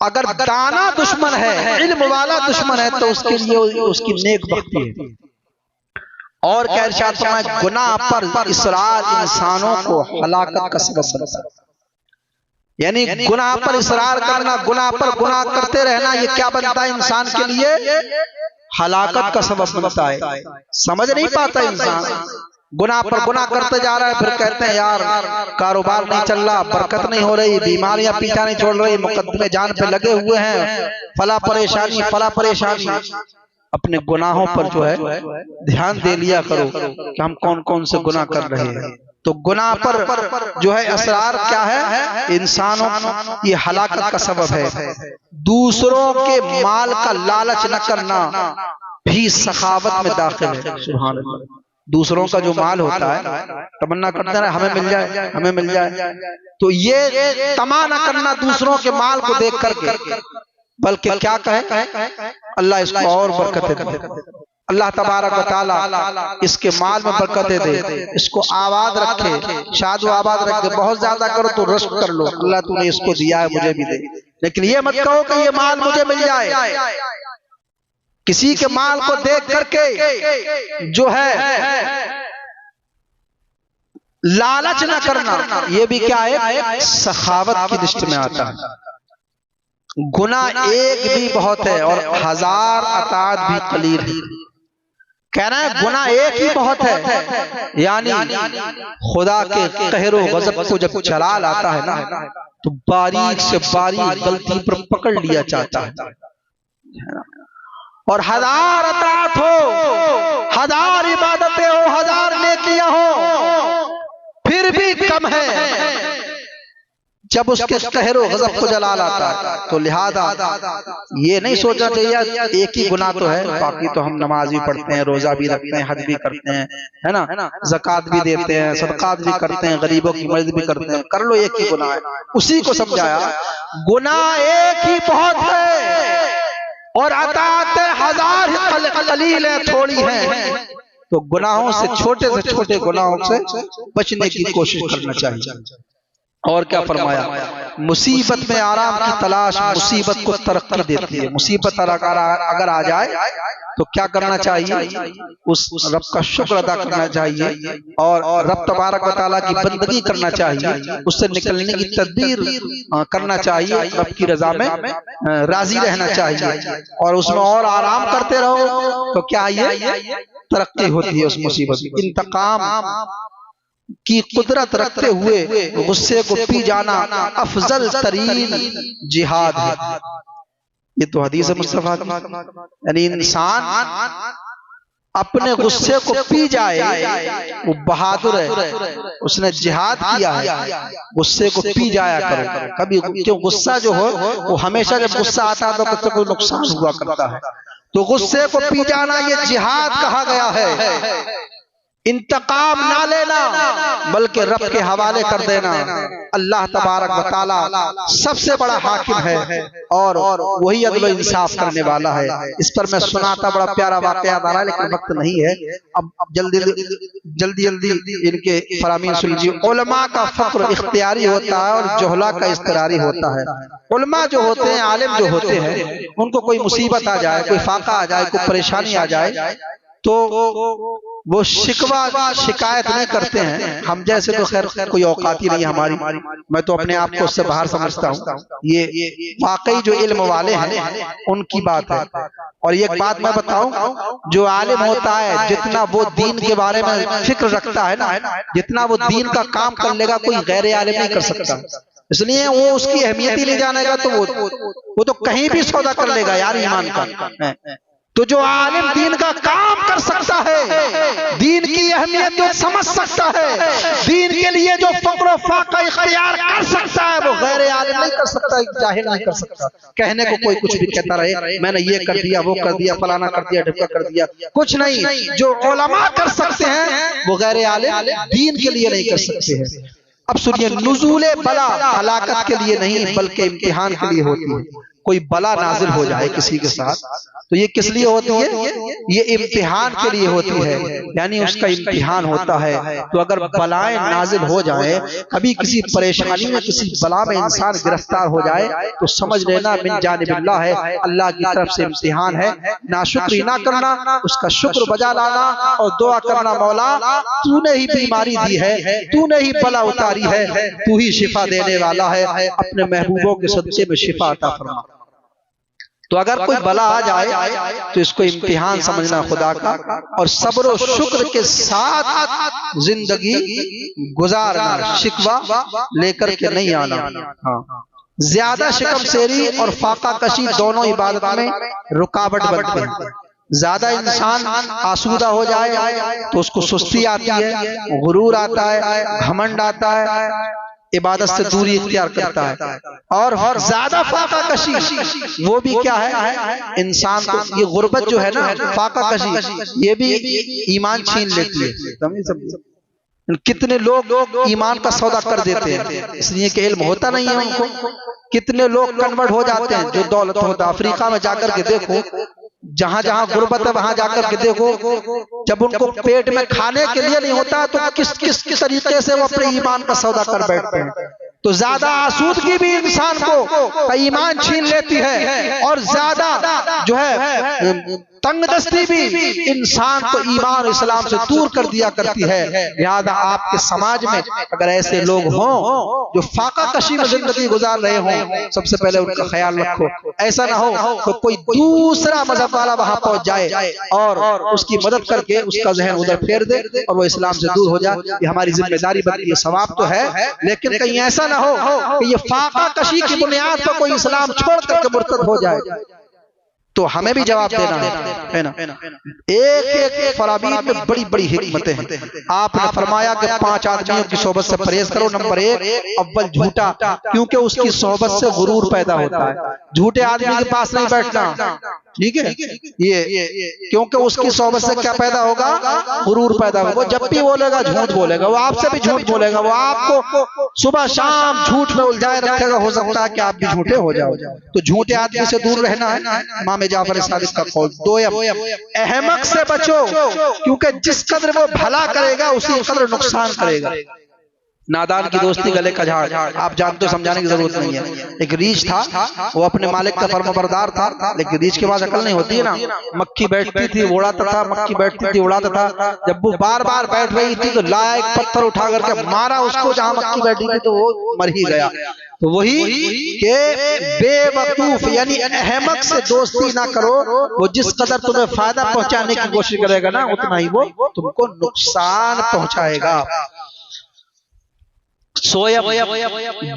अगर दाना दुश्मन है, इल्म वाला दुश्मन है, तो उसके लिए उसकी नेक बख्ती है। और क्या इरशाद फरमाया, गुनाह पर इसरार इंसानों को हलाकत का सबब बनता है। यानी गुनाह पर इसरार करना, गुनाह पर गुनाह करते रहना, ये क्या बनता है इंसान के लिए? हलाकत का सबब बनता है। समझ नहीं पाता इंसान, गुनाह पर गुनाह करते जा रहा है, फिर कहते हैं यार कारोबार नहीं चल रहा, बरकत नहीं हो रही, बीमारियां पीछा नहीं छोड़ रही, मुकद्दमे जान पे लगे हुए हैं, फला परेशानी फला परेशानी। अपने गुनाहों पर जो है ध्यान दे लिया करो कि हम कौन कौन से गुनाह कर रहे हैं। तो गुनाह पर जो है असरार क्या है? इंसानों, ये हलाकत का सबब है। दूसरों के माल का लालच न करना भी सखावत में दाखिल है। सुभान अल्लाह। दूसरों का जो माल होता है, तमन्ना करते हैं हमें मिल जाए, हमें मिल जाए, तो ये तमन्ना करना दूसरों के माल को देख करके, बल्कि क्या कहे, अल्लाह इसको और बरकतें दे, अल्लाह तबारक व तआला इसके माल में बरकतें दे, इसको आबाद रखे, शाद आबाद रख दे। बहुत ज्यादा करो तो रश्क कर लो, अल्लाह तूने इसको दिया है मुझे भी दे, लेकिन ये मत कहो कि ये माल मुझे मिल जाए। किसी के माल को देख करके जो है लालच न करना, ये भी क्या है? सखावत की लिस्ट में आता है। गुनाह एक भी बहुत है और हजार अतात भी कलील है। कहना है गुनाह एक ही बहुत है, यानी खुदा के कहरो गजब को जब जलाल आता है ना, तो बारीक से बारीक गलती पर पकड़ लिया जाता है। और हजार अतात हो, हजार इबादतें हो, हजार नेकियां हो, फिर भी कम है जब उसके कहरो गजब को जलाल आता है। तो लिहाजा ये नहीं सोचना चाहिए एक ही गुनाह तो है, बाकी तो हम नमाज भी पढ़ते हैं, रोजा भी रखते हैं, हज भी करते हैं, है ना, ज़कात भी देते हैं, सदकात भी करते हैं, गरीबों की मदद भी करते हैं, कर लो, एक ही गुनाह है। उसी को समझाया गुनाह एक ही बहुत है और अतात हजार कलील है, थोड़ी है। तो गुनाहों से छोटे गुनाहों से बचने की कोशिश करना चाहिए। और क्या फरमाया, मुसीबत में आराम की तलाश मुसीबत को तरक्की देती है। मुसीबत अगर आ जाए तो क्या करना चाहिए? उस रब का शुक्र अदा करना चाहिए और रब तबारक व तआला की बंदगी करना चाहिए, उससे निकलने की तदबीर करना चाहिए, रब की रजा में राजी रहना चाहिए और उसमें और आराम करते रहो। तो क्या ये तरक्की होती है उस मुसीबत में। इंतकाम की कुदरत रखते हुए गुस्से को पी जाना अफजल तरीन जिहाद है। ये तो हदीस मुस्तफा की, यानी इंसान अपने गुस्से को पी जाए वो बहादुर है, उसने जिहाद किया है। गुस्से को पी जाया करो कभी, क्यों गुस्सा जो हो वो हमेशा जब गुस्सा आता है तो कुछ ना कुछ नुकसान हुआ करता है। तो गुस्से को पी जाना ये जिहाद कहा गया है। इंतकाम ना लेना बल्कि रब के हवाले कर देना। अल्लाह तबारक व तआला सबसे बड़ा हाकिम है और वही अदल इंसाफ करने वाला है। इस पर मैं सुनाता बड़ा प्यारा वाकया आ रहा है लेकिन वक्त नहीं है। अब जल्दी इनके फरामीन सुन लीजिए। उलमा का फक्र इख्तियारी होता है और जोहला का इस्तरारी होता है। उलमा जो होते हैं, आलिम जो होते हैं, उनको कोई मुसीबत आ जाए, कोई फाका आ जाए, कोई परेशानी आ जाए तो वो शिकायत नहीं करते हैं। हम जैसे तो खैर कोई औकात ही नहीं हमारी, मैं तो अपने आप को उससे बाहर समझता हूँ। ये वाकई जो इल्म वाले हैं उनकी बात है। और एक बात मैं बताऊं, जो आलिम होता है जितना वो दीन के बारे में फिक्र रखता है ना, जितना वो दीन का काम कर लेगा कोई गैर आलिम नहीं कर सकता। इसलिए वो उसकी अहमियत ही नहीं जानेगा तो वो तो कहीं भी सौदा कर लेगा यार ईमान का। तो जो आलिम दीन का काम कर सकता है, दीन की अहमियत जो समझ सकता है, दीन के लिए जो फक्र फाका इख्तियार कर सकता है, वो गैर आलिम नहीं कर सकता, जाहिल नहीं कर सकता। कहने को कोई कुछ भी कहता रहे, मैंने ये कर दिया, वो कर दिया, फलाना कर दिया, ढिमका कर दिया, कुछ नहीं। जो उलमा कर सकते हैं वो गैर आलिम दीन के लिए नहीं कर सकते हैं। अब सुनिए, नुज़ूले बला हलाकत के लिए नहीं बल्कि इम्तिहान के लिए होती है। कोई बला नाजिल हो जाए किसी के साथ तो ये किस लिए होती है? ये इम्तिहान के लिए होती है, यानी उसका इम्तिहान होता है। तो अगर बलाएं नाजिल हो जाए, कभी किसी परेशानी में, किसी बला में इंसान गिरफ्तार हो जाए तो समझ लेना मिन जानिबिल्लाह है, अल्लाह की तरफ से इम्तिहान है। नाशुक्री ना करना, उसका शुक्र बजा लाना और दुआ करना, मौला तूने ही बीमारी दी है, तूने ही बला उतारी है, तू ही शिफा देने वाला है, अपने महबूबों के सदक़े में शिफा अता फरमा। तो अगर कोई बला आ जाए तो इसको इम्तिहान समझना खुदा का, और सब्र और शुक्र के साथ जिंदगी गुजारना, शिकवा लेकर के नहीं आना। हाँ, ज्यादा शिकम शेरी और फाका कशी दोनों इबादत में रुकावट बनते हैं। ज्यादा इंसान आसूदा हो जाए तो उसको सुस्ती आती है, गुरूर आता है, घमंड आता है, इबादत से दूरी इख्तियार करता है। और ज्यादा फाका कशी वो भी क्या है, इंसान को ये गुर्बत जो है ना, फाका कशी ये भी ईमान छीन लेती है। कितने लोग ईमान का सौदा कर देते हैं इसलिए कि इल्म होता नहीं है उनको। कितने लोग कन्वर्ट हो जाते हैं जो दौलत होता। अफ्रीका में जाकर के देखो, जहां जहां गुर्बत है वहां जाकर के देखो, जब उनको पेट में खाने के लिए नहीं होता तो किस तरीके से वो अपने ईमान का सौदा कर बैठते हैं। तो ज्यादा आसूदगी भी इंसान को ईमान छीन लेती है, और ज्यादा जो है तंगदस्ती भी इंसान को ईमान इस्लाम से दूर कर दिया करती है। लिहाजा आपके समाज में अगर ऐसे लोग हों जो फाका कशी में जिंदगी गुजार रहे हों, सबसे पहले उनका ख्याल रखो। ऐसा ना हो तो कोई दूसरा मजहब वाला वहां पहुंच जाए और उसकी मदद करके उसका जहन उधर फेर दे और वो इस्लाम से दूर हो जाए। ये हमारी जिम्मेदारी बनती है। सवाब तो है, लेकिन कहीं ऐसा ना हो कि ये फाका कशी की बुनियाद पर कोई इस्लाम छोड़ करके मुर्तद हो जाए, तो हमें भी जवाब देना है ना। एक एक फराबीन में बड़ी बड़ी हिकमतें हैं। आपने फरमाया कि 5 आदमियों की सोहबत से परहेज करो। नंबर 1, अव्वल झूठा, क्योंकि उसकी सोहबत से गुरूर पैदा होता है। झूठे आदमी के पास नहीं बैठना, ठीक है। ये क्योंकि उसकी सोहबत से क्या पैदा होगा, गुरूर पैदा होगा। वो जब भी बोलेगा झूठ बोलेगा, वो आपसे भी झूठ बोलेगा, वो आपको सुबह शाम झूठ में उलझाए रखेगा। हो सकता है कि आप भी झूठे हो जाओ। तो झूठे आदमी से दूर रहना है, इमाम जाफर सादिक का कौल। 2, अहमक से बचो, क्योंकि जिस कदर वो भला करेगा उसी कदर नुकसान करेगा। नादान की दोस्ती गले का झाड़, आप जानते हो, समझाने की जरूरत नहीं है। एक रीछ था, वो अपने मालिक का फर्माबरदार था, लेकिन रीछ के पास अकल नहीं होती है ना। मक्खी बैठती थी उड़ाता था, मक्खी बैठती थी उड़ाता था। जब वो बार बार बैठ रही थी तो लाया एक पत्थर उठा करके मारा उसको जहां मक्खी बैठी थी, तो वो मर ही गया। तो वही के बेवकूफ यानी अहमक से दोस्ती ना करो। वो जिस कदर तुम्हें फायदा पहुंचाने की कोशिश करेगा ना, उतना ही वो तुमको नुकसान पहुंचाएगा। सोयब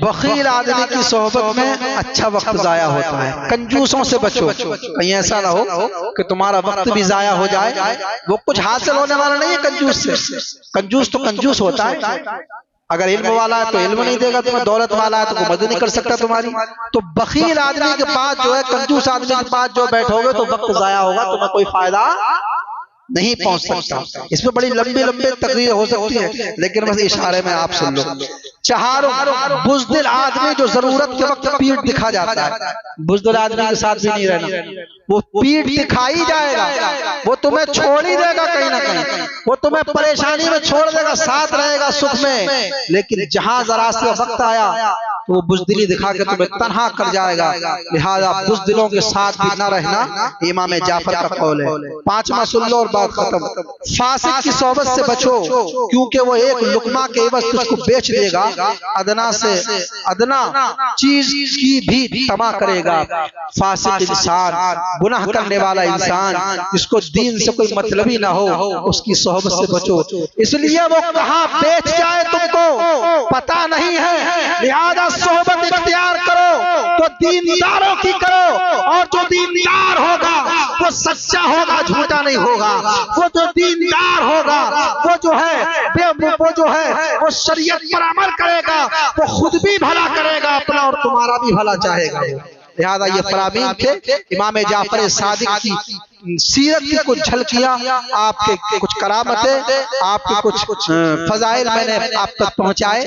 बखील आदमी की सोहबत में अच्छा वक्त जाया होता है। कंजूसों से बचो, कहीं ऐसा ना हो कि तुम्हारा वक्त भी जाया हो जाए। वो कुछ हासिल होने वाला नहीं है कंजूस से। कंजूस तो कंजूस होता है। अगर इल्म वाला है तो इल्म नहीं देगा तुम्हें, दौलत वाला है तो वो मदद नहीं कर सकता तुम्हारी। तो बखील आदमी के पास जो है, कंजूस आदमी के पास जो बैठोगे तो वक्त जाया होगा, तुम्हें कोई फायदा नहीं पहुंच सकता। इसमें बड़ी लंबी लंबी तकरीर हो सकती है, लेकिन बस इशारे में आप सुन लो। चारों बुज़दिल आदमी जो जरूरत के वक्त पीठ दिखा जाता है, बुज़दिल आदमी के साथ भी नहीं रहना। वो पीठ दिखाई जाएगा, वो तुम्हें छोड़ ही देगा कहीं ना कहीं, वो तुम्हें परेशानी में छोड़ देगा, साथ रहेगा सुख में। लेकिन जहां जरा से वक्त आया तो वो बुज़दिली दिखा के तुम्हें तन्हा कर जाएगा। लिहाजा बुज़दिलों के साथ भी न रहना इमाम जाफर का कौल है। पांचवा सुन लो और बात खत्म। फासिक की सोबत से बचो, क्योंकि वो एक लुकमा के एवज तुझको बेच देगा, अदना से अदना चीज की भी तमा करेगा। फासिक इंसान, गुनाह करने वाला इंसान, जिसको दीन से कोई मतलब ही ना हो, उसकी सोहबत से बचो। इसलिए वो कहां बेच जाए तुमको पता नहीं है। लिहाजा सोहबत इख्तियार करो तो दीनदारों की करो, और जो दीनदार होगा वो सच्चा होगा, झूठा नहीं होगा। वो जो दीनदार होगा वो जो है वो शरीयत पर अमल करेगा, वो खुद भी भला करेगा अपना और तुम्हारा भी भला चाहेगा। लिहाजा ये फरामीन थे इमाम जाफर सादिक की सीरत की कुछ झलकियां, आपके कुछ करामतें, आपके कुछ फजाइल मैंने आप तक पहुंचाए,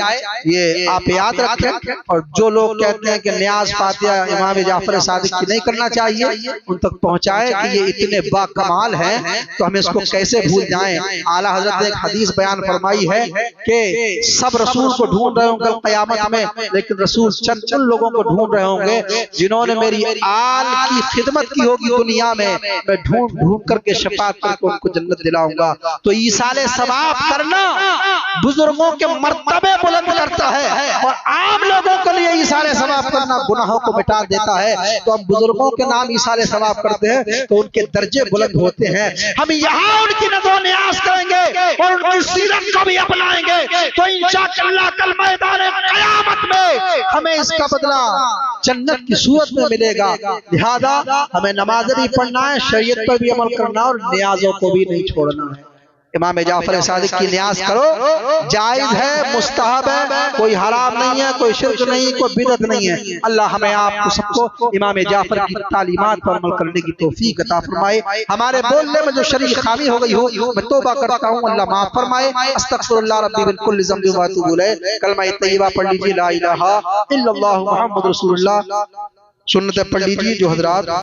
ये आप याद रखें। और जो लोग कहते हैं कि न्याज फातिहा इमाम जाफर सादिक की नहीं करना चाहिए, उन तक पहुंचाए कि ये इतने बाकमाल हैं तो हम इसको कैसे भूल जाएं। आला हजरत ने एक हदीस बयान फरमाई है कि सब रसूल को ढूंढ रहे होंगे कयामत में, लेकिन रसूल चंद लोगों को ढूंढ रहे होंगे जिन्होंने मेरी आल की खिदमत की होगी दुनिया में, मैं ढूंढ करके शफाअत करके उनको जन्नत दिलाऊंगा। तो ईसाले सवाब करना बुजुर्गों के मर्तबे बुलंद करता है, और आम लोगों के लिए ईसाले सवाब करना गुनाहों को मिटा देता है। तो हम बुजुर्गों के नाम ईसाले सवाब करते हैं तो उनके दर्जे बुलंद होते हैं। हम यहाँ उनकी नज़र न्याज करेंगे और उनकी सीरत को भी अपनाएंगे तो इंशाअल्लाह कल मैदान क़यामत में हमें इसका बदला जन्नत की सूरत में मिलेगा। लिहाजा हमें नमाज़ें भी पढ़ना है, शरीयत पर भी अमल करना और नियाजों को भी नहीं छोड़ना है। इमाम जाफर सादिक की नियाज करो, जायज है, मुस्तहब है, कोई हराम नहीं है, कोई शिर्क नहीं, कोई बिदअत नहीं है। अल्लाह हमें आपको सबको इमाम जाफर की तालीमात पर अमल करने की तौफीक अता फरमाए। हमारे बोलने में जो शरीक खामी हो गई हो मैं तौबा करता हूँ, अल्लाह माफ फरमाए। अस्तगफिरुल्लाह रब्बी मिन कुल्लि ज़ंबिन व अतूबु इलैह। कलमा तय्यबा पढ़ लीजिए, ला इलाहा इल्लल्लाहु मुहम्मदुर रसूलुल्लाह। सुन्नत पढ़ लीजिए जो हजरात